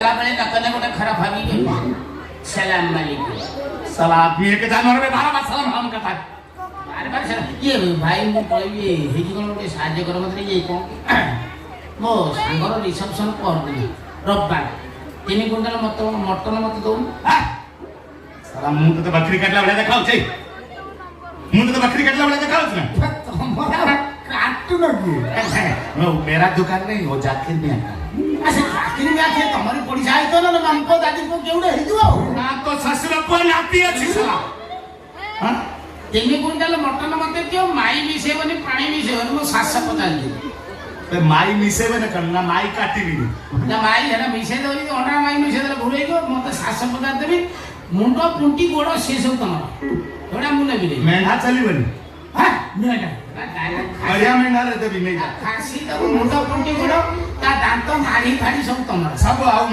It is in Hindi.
ତାପରେ ତାକନେ ଗୋଟେ ଖରାପ ଭାବିକି ସଲାମ ମାଲିକ सलाम ये के जानवर में 12 बार सलाम हम करता ଆରେ ବାରେ ସାର୍ ଇଏ ଭାଇ ମୁଁ କହିବି ହେଇଛି କ'ଣ ଗୋଟେ ସାହାଯ୍ୟ କର ମତେ ଇଏ କ'ଣ ମୋ ସାଙ୍ଗର ରିସେପସନ୍ ପରଦିନ ରବିବାର 3 କୁଇଣ୍ଟାଲ ମଟନ ମତେ ଦଉନୁ सलाम मुंह तो बकरी काटला बड़ा देखाउ छै मुंह तो बकरी काटला बड़ा देखाउ छै ना तुम्हारा काटू लगी नो मेरा दुकान नहीं हो जाकिर में अच्छा काकिन में आके तुम्हारी पड़ी जाए तो ना हमको दादी को केउडे हिजो ना तो ससुर को नाती अछि सला हां 3 कुइंटल मटन मते क्यों माई मिसेबनी पानी मिसेबनी मो सास पचाली ते माई मिसेबे न करना माई काटिबी ना माई है ना मिसे दो अंडा माई मिसे दे भुलई को मते सास पचा देबी मुंडो पुंटी गोड़ो से सब तमरा थोड़ा मुने भी मेंढा चली बनी हां मेंढा बढ़िया मेंढा रे देबी नहीं खासी तो मुंडो पुंटी गोड़ो ता दांत मारी फाड़ी सब तमरा सब आउ